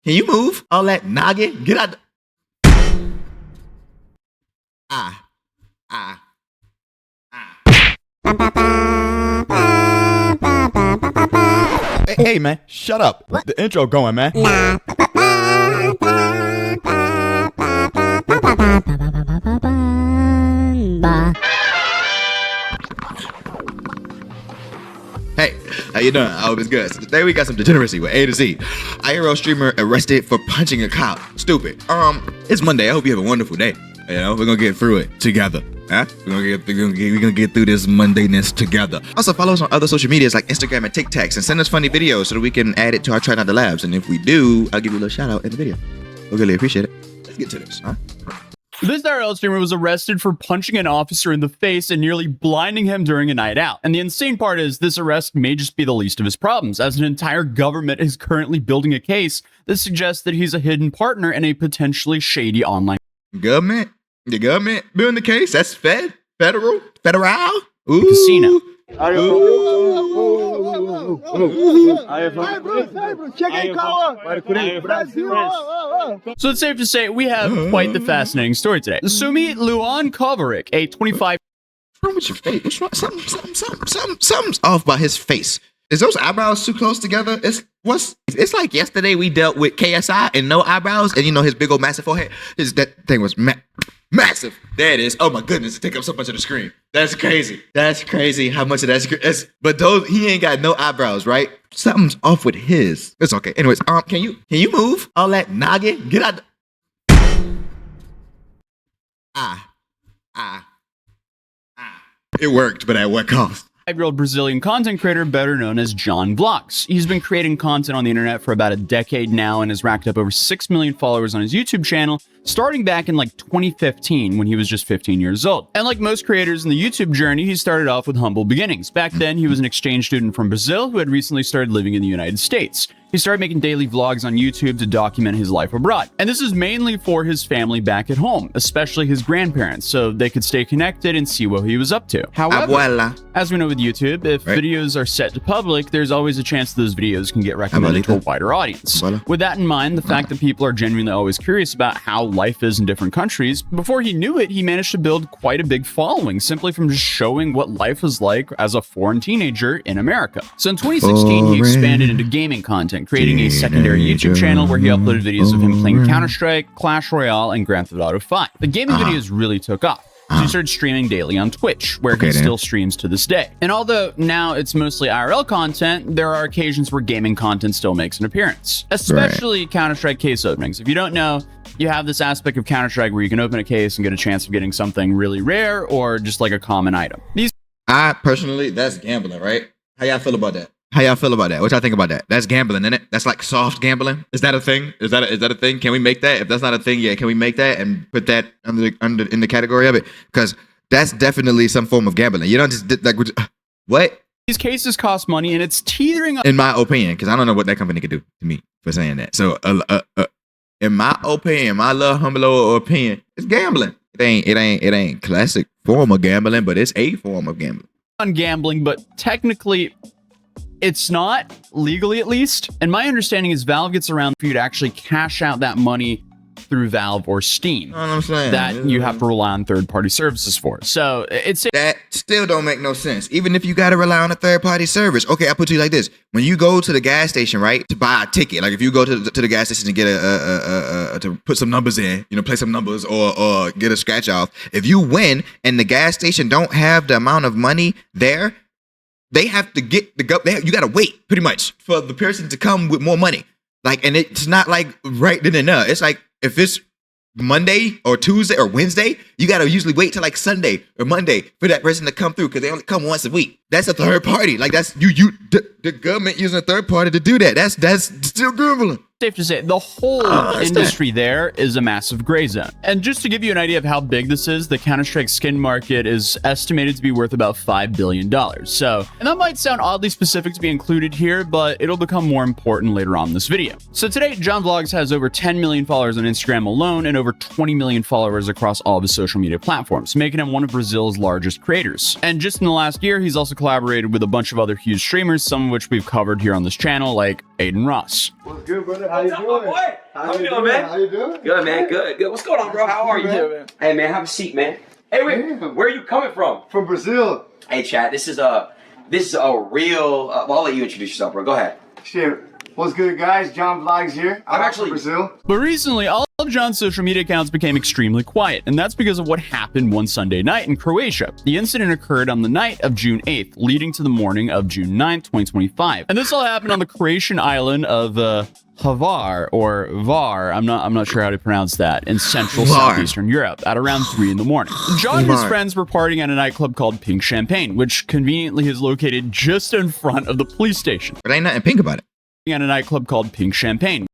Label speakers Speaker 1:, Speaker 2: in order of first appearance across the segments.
Speaker 1: Can you move? All that noggin? Get out.
Speaker 2: Hey, man, shut up. What? The intro going, man.
Speaker 1: Hey, how you doing? I hope it's good. So today we got some Degeneracy with Atozy. IRL streamer arrested for punching a cop. Stupid. It's Monday. I hope you have a wonderful day. You know, we're gonna get through it together. Huh? We're gonna get through this Mondayness together. Also, follow us on other social medias like Instagram and TikToks, and send us funny videos so that we can add it to our Try Not to Labs. And if we do, I'll give you a little shout out in the video. We'll really appreciate it. Let's get to this, huh?
Speaker 3: This IRL streamer was arrested for punching an officer in the face and nearly blinding him during a night out. And the insane part is this arrest may just be the least of his problems, as an entire government is currently building a case that suggests that he's a hidden partner in a potentially shady online
Speaker 1: Government? The government building the case? That's federal? Ooh.
Speaker 3: casino. So it's safe to say we have quite the fascinating story today. Sumi Luan Kovarik, a 25
Speaker 1: What's wrong with your face? What's wrong? Something's off by his face. Is those eyebrows too close together? It's like yesterday we dealt with KSI and no eyebrows, and you know his big old massive forehead. That thing was massive. There it is. Oh my goodness, it takes up so much of the screen. That's crazy. That's crazy how much of that screen is. But he ain't got no eyebrows, right? Something's off with his. It's okay. Anyways, can you move? All that noggin? Get out. It worked, but at what cost?
Speaker 3: 5-year-old Brazilian content creator better known as John Vlogs. He's been creating content on the internet for about a decade now and has racked up over 6 million followers on his YouTube channel, starting back in like 2015 when he was just 15 years old. And like most creators in the YouTube journey, he started off with humble beginnings. Back then, he was an exchange student from Brazil who had recently started living in the United States. He started making daily vlogs on YouTube to document his life abroad. And this is mainly for his family back at home, especially his grandparents, so they could stay connected and see what he was up to. However, as we know with YouTube, if videos are set to public, there's always a chance those videos can get recommended to a wider audience. With that in mind, the fact that people are genuinely always curious about how life is in different countries, before he knew it, he managed to build quite a big following simply from just showing what life was like as a foreign teenager in America. So in 2016, he expanded into gaming content, creating a secondary YouTube channel where he uploaded videos of him playing Counter-Strike, Clash Royale, and Grand Theft Auto 5. The gaming videos really took off. So he started streaming daily on Twitch, where he still streams to this day. And although now it's mostly IRL content, there are occasions where gaming content still makes an appearance, especially Counter-Strike case openings. If you don't know, you have this aspect of Counter-Strike where you can open a case and get a chance of getting something really rare or just like a common item.
Speaker 1: I personally, that's gambling, right? How y'all feel about that? What y'all think about that? That's gambling, isn't it? That's like soft gambling. Is that a thing? Is that a thing? Can we make that? If that's not a thing, yeah, can we make that and put that under in the category of it? Because that's definitely some form of gambling. You don't just like what?
Speaker 3: These cases cost money, and it's teetering.
Speaker 1: In my opinion, because I don't know what that company could do to me for saying that. So, in my opinion, my little humble opinion, it's gambling. It ain't classic form of gambling, but it's a form of gambling.
Speaker 3: On gambling, but technically, it's not, legally at least. And my understanding is Valve gets around for you to actually cash out that money through Valve or Steam.
Speaker 1: You know what I'm saying?
Speaker 3: That you have to rely on third-party services for. So it's
Speaker 1: that still don't make no sense. Even if you got to rely on a third-party service. Okay, I'll put it to you like this. When you go to the gas station, right, to buy a ticket, like if you go to the gas station to get to put some numbers in, you know, play some numbers or get a scratch off. If you win and the gas station don't have the amount of money there, they have to get you got to wait pretty much for the person to come with more money. Like, and it's not like right then and there. It's like if it's Monday or Tuesday or Wednesday, you got to usually wait till like Sunday or Monday for that person to come through because they only come once a week. That's a third party. Like that's the government using a third party to do that. That's still gambling.
Speaker 3: Safe to say, the whole industry there is a massive gray zone. And just to give you an idea of how big this is, the Counter-Strike skin market is estimated to be worth about $5 billion. So, and that might sound oddly specific to be included here, but it'll become more important later on in this video. So today, John Vlogs has over 10 million followers on Instagram alone and over 20 million followers across all of his social media platforms, making him one of Brazil's largest creators. And just in the last year, he's also collaborated with a bunch of other huge streamers, some of which we've covered here on this channel, like Aiden Ross.
Speaker 4: What's good, brother? How you doing?
Speaker 5: Boy? How you doing, man?
Speaker 4: How you doing?
Speaker 5: Good, man. Good. What's going on, bro? How are you?
Speaker 4: Man.
Speaker 5: Hey, man, have a seat, man. Hey, wait.
Speaker 4: Damn.
Speaker 5: Where are you coming from?
Speaker 4: From Brazil.
Speaker 5: Hey, chat. This is a real. Well, I'll let you introduce yourself, bro. Go ahead.
Speaker 4: Shit. What's good, guys? John Vlogs here.
Speaker 5: I'm
Speaker 4: from
Speaker 5: actually-
Speaker 4: Brazil.
Speaker 3: But recently, all of John's social media accounts became extremely quiet, and that's because of what happened one Sunday night in Croatia. The incident occurred on the night of June 8th, leading to the morning of June 9th, 2025. And this all happened on the Croatian island of Hvar, or Var, I'm not sure how to pronounce that, in central
Speaker 1: Var.
Speaker 3: southeastern Europe at around 3 in the morning. John and his friends were partying at a nightclub called Pink Champagne, which conveniently is located just in front of the police station.
Speaker 1: But ain't nothing pink about it.
Speaker 3: At a nightclub called Pink Champagne,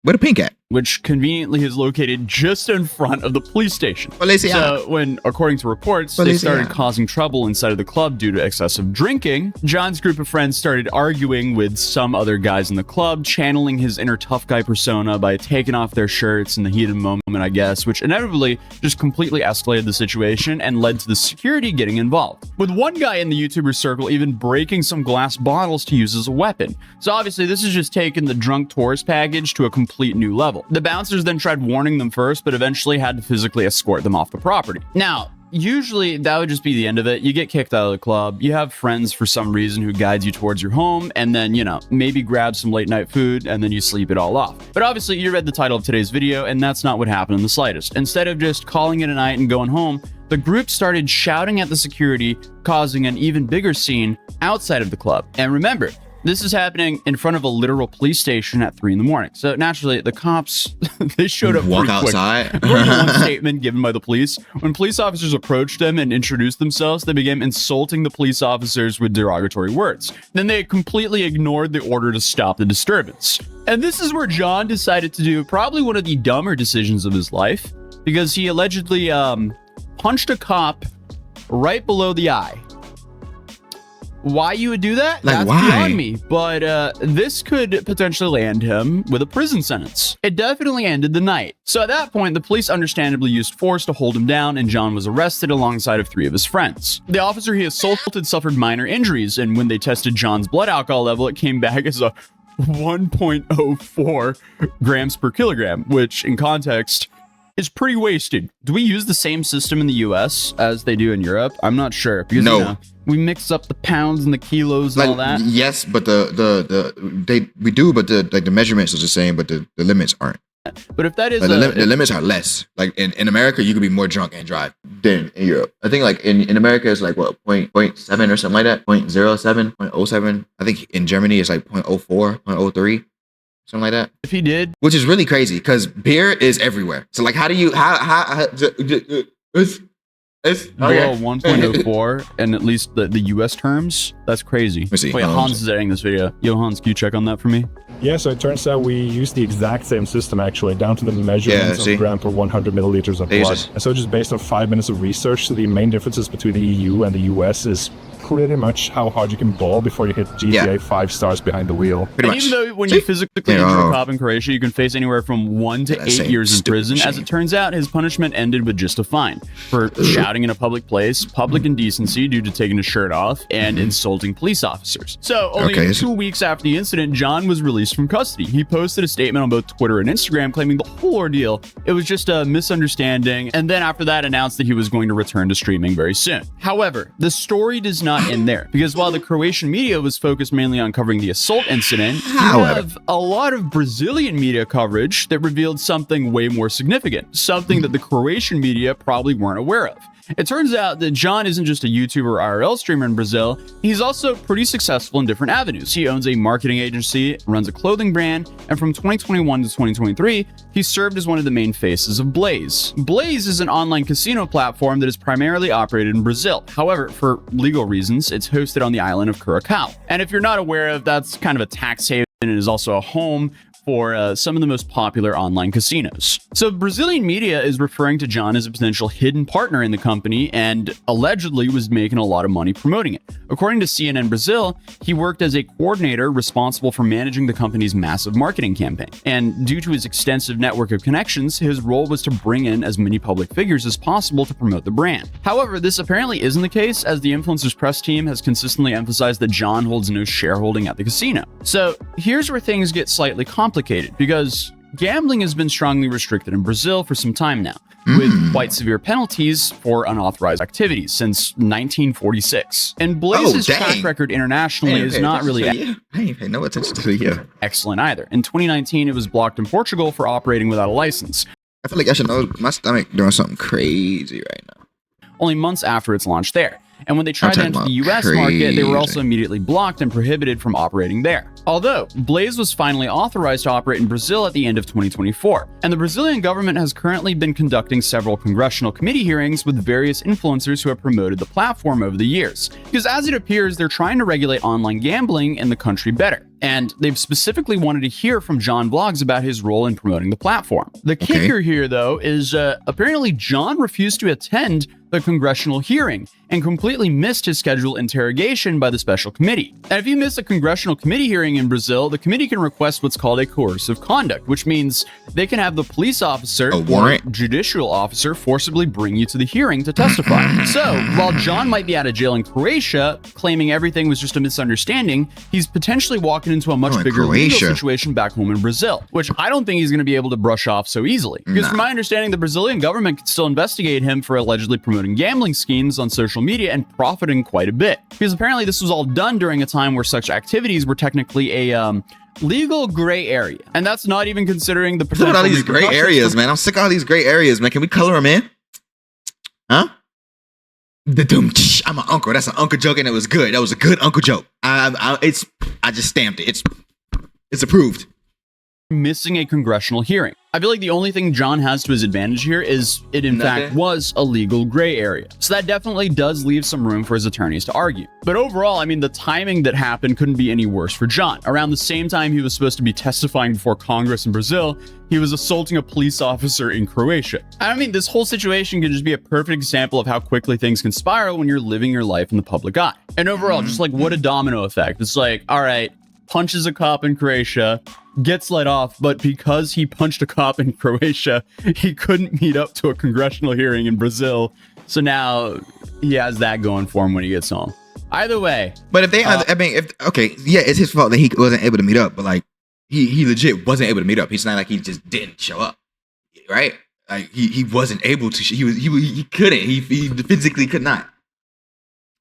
Speaker 1: Where the pink at?
Speaker 3: which conveniently is located just in front of the police station.
Speaker 1: Policia.
Speaker 3: So when, according to reports, they
Speaker 1: Policia.
Speaker 3: started causing trouble inside of the club due to excessive drinking, John's group of friends started arguing with some other guys in the club, channeling his inner tough guy persona by taking off their shirts in the heat of the moment, I guess, which inevitably just completely escalated the situation and led to the security getting involved. With one guy in the YouTuber circle even breaking some glass bottles to use as a weapon. So obviously this is just taking the drunk tourist package to a complete new level. The bouncers then tried warning them first, but eventually had to physically escort them off the property. Now, usually that would just be the end of it. You get kicked out of the club, you have friends for some reason who guides you towards your home, and then, maybe grab some late night food, and then you sleep it all off. But obviously you read the title of today's video, and that's not what happened in the slightest. Instead of just calling it a night and going home, the group started shouting at the security, causing an even bigger scene outside of the club. And remember, this is happening in front of a literal police station at 3 in the morning. So naturally, the cops, they showed up
Speaker 1: Walk
Speaker 3: pretty quick.
Speaker 1: outside.
Speaker 3: According to one statement given by the police, when police officers approached them and introduced themselves, they began insulting the police officers with derogatory words. Then they completely ignored the order to stop the disturbance. And this is where John decided to do probably one of the dumber decisions of his life, because he allegedly punched a cop right below the eye. Why you would do that?
Speaker 1: Like,
Speaker 3: That's
Speaker 1: why?
Speaker 3: beyond me. But this could potentially land him with a prison sentence. It definitely ended the night. So at that point, the police understandably used force to hold him down, and John was arrested alongside of 3 of his friends. The officer he assaulted suffered minor injuries, and when they tested John's blood alcohol level, it came back as a 1.04 grams per kilogram, which in context is pretty wasted. Do we use the same system in the US as they do in Europe? I'm not sure, because
Speaker 1: No.
Speaker 3: we mix up the pounds and the kilos and all that.
Speaker 1: Yes, but we do, but the measurements are the same, but the limits aren't.
Speaker 3: But if that is
Speaker 1: Like, the limits are less. Like in America, you could be more drunk and drive than in Europe. I think like in America it's like what 0.7 or something like that, 0.07, 0.07. I think in Germany it's like 0.04, 0.03. Something like that,
Speaker 3: if he did,
Speaker 1: which is really crazy because beer is everywhere. So like, how do you it's
Speaker 3: below 1.04 and at least the US terms, that's crazy.
Speaker 1: Let me see.
Speaker 3: Wait, Hans is editing this video. Yo, Hans, can you check on that for me?
Speaker 6: Yeah, so it turns out we use the exact same system actually, down to the measurements
Speaker 1: see?
Speaker 6: of gram per 100 milliliters of blood.
Speaker 1: Jesus.
Speaker 6: And so just based on 5 minutes of research, so the main differences between the EU and the US is pretty much how hard you can ball before you hit GTA 5 stars behind the wheel.
Speaker 1: pretty
Speaker 3: And
Speaker 1: much.
Speaker 3: even though when you physically injure a cop in Croatia, you can face anywhere from 1 to 8
Speaker 1: same
Speaker 3: years in
Speaker 1: stupid
Speaker 3: prison. As
Speaker 1: shame.
Speaker 3: it turns out, his punishment ended with just a fine for shouting in a public place, public indecency due to taking his shirt off, and insulting police officers. So only
Speaker 1: Okay,
Speaker 3: 2 weeks after the incident, John was released from custody. He posted a statement on both Twitter and Instagram claiming the whole ordeal, it was just a misunderstanding, and then after that announced that he was going to return to streaming very soon. However, the story does not end there, because while the Croatian media was focused mainly on covering the assault incident, you have a lot of Brazilian media coverage that revealed something way more significant, something that the Croatian media probably weren't aware of. It turns out that John isn't just a YouTuber IRL streamer in Brazil, he's also pretty successful in different avenues. He owns a marketing agency, runs a clothing brand, and from 2021 to 2023, he served as one of the main faces of Blaze. Blaze is an online casino platform that is primarily operated in Brazil. However, for legal reasons, it's hosted on the island of Curacao. And if you're not aware of, that's kind of a tax haven and is also a home for some of the most popular online casinos. So Brazilian media is referring to John as a potential hidden partner in the company and allegedly was making a lot of money promoting it. According to CNN Brazil, he worked as a coordinator responsible for managing the company's massive marketing campaign. And due to his extensive network of connections, his role was to bring in as many public figures as possible to promote the brand. However, this apparently isn't the case, as the influencer's press team has consistently emphasized that John holds no shareholding at the casino. So here's where things get slightly complicated, because gambling has been strongly restricted in Brazil for some time now, with quite severe penalties for unauthorized activities since 1946. And Blaze's track record internationally is not really
Speaker 1: I ain't pay no attention to the year.
Speaker 3: excellent either. In 2019, it was blocked in Portugal for operating without a license,
Speaker 1: I feel like I should know my stomach doing something crazy right now.
Speaker 3: only months after its launch there. And when they tried to enter the US market, they were also immediately blocked and prohibited from operating there. Although, Blaze was finally authorized to operate in Brazil at the end of 2024, and the Brazilian government has currently been conducting several congressional committee hearings with various influencers who have promoted the platform over the years. Because as it appears, they're trying to regulate online gambling in the country better. And they've specifically wanted to hear from John Vlogs about his role in promoting the platform. The kicker here, though, is apparently John refused to attend the congressional hearing and completely missed his scheduled interrogation by the special committee. And if you miss a congressional committee hearing in Brazil, the committee can request what's called a coercive conduct, which means they can have the police officer or judicial officer forcibly bring you to the hearing to testify. So, while John might be out of jail in Croatia, claiming everything was just a misunderstanding, he's potentially walking into a much bigger legal situation back home in Brazil, which I don't think he's going to be able to brush off so easily. Because from my understanding, the Brazilian government could still investigate him for allegedly promoting gambling schemes on social media and profiting quite a bit. Because apparently this was all done during a time where such activities were technically a legal gray area. And that's not even considering the potential.
Speaker 1: Look at all these gray areas, man. I'm sick of all these gray areas, man. Can we color them in? Huh? I'm an uncle. That's an uncle joke, and it was good. That was a good uncle joke. I just stamped it. It's approved.
Speaker 3: Missing a congressional hearing. I feel like the only thing John has to his advantage here is it in fact was a legal gray area. So that definitely does leave some room for his attorneys to argue. But overall, I mean, the timing that happened couldn't be any worse for John. Around the same time he was supposed to be testifying before Congress in Brazil, he was assaulting a police officer in Croatia. I mean, this whole situation can just be a perfect example of how quickly things can spiral when you're living your life in the public eye. And overall, just like what a domino effect. It's like, all right, punches a cop in Croatia, gets let off, but because he punched a cop in Croatia, he couldn't meet up to a congressional hearing in Brazil. So now he has that going for him when he gets home. Either way.
Speaker 1: But if they, it's his fault that he wasn't able to meet up, but like he legit wasn't able to meet up. It's not like he just didn't show up, right? Like he wasn't able to. He couldn't. He physically could not.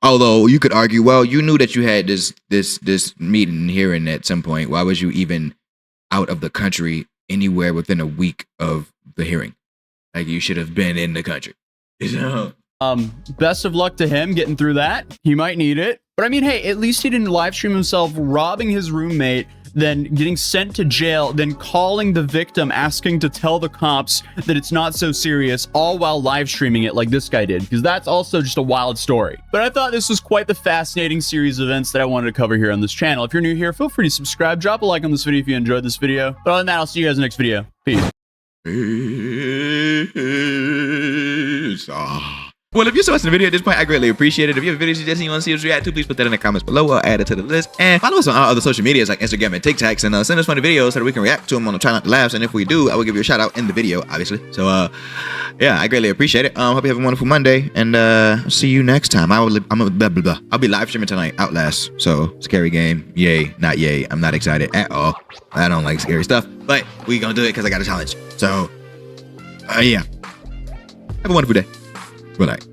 Speaker 1: Although you could argue, well, you knew that you had this meeting hearing at some point. Why was you even out of the country anywhere within a week of the hearing? Like, you should have been in the country.
Speaker 3: Best of luck to him getting through that. He might need it. But I mean, hey, at least he didn't live stream himself robbing his roommate, then getting sent to jail, then calling the victim, asking to tell the cops that it's not so serious, all while live streaming it like this guy did, because that's also just a wild story. But I thought this was quite the fascinating series of events that I wanted to cover here on this channel. If you're new here, feel free to subscribe, drop a like on this video if you enjoyed this video. But other than that, I'll see you guys in the next video. Peace.
Speaker 1: Well, if you're still watching the video at this point, I greatly appreciate it. If you have a video suggestion you want to see us react to, please put that in the comments below. I'll add it to the list. And follow us on all other social medias like Instagram and TikToks, and send us funny videos so that we can react to them on the Try Not to Laughs. And if we do, I will give you a shout out in the video, obviously. So, yeah, I greatly appreciate it. Hope you have a wonderful Monday, and see you next time. I'll be live streaming tonight, Outlast. So, scary game. Yay, not yay. I'm not excited at all. I don't like scary stuff, but we gonna do it because I got a challenge. So, yeah. Have a wonderful day. Good night.